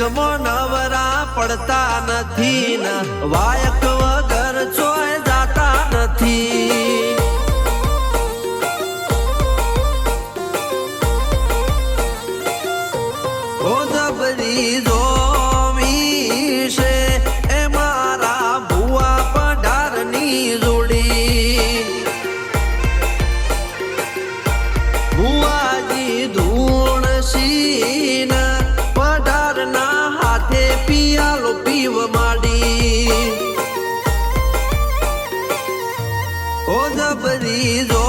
જગમાં નવરા પડતા નથી ને વાયક વગર ચોય જાતા નથી. ઓ જબરી જોવી છે એ મારા ભુવા પઢારની જોડી. ભુવાજી ધૂણ સીન પઢારના હાથે પિયાલો પીવ માંડી. ઓ જબરી જો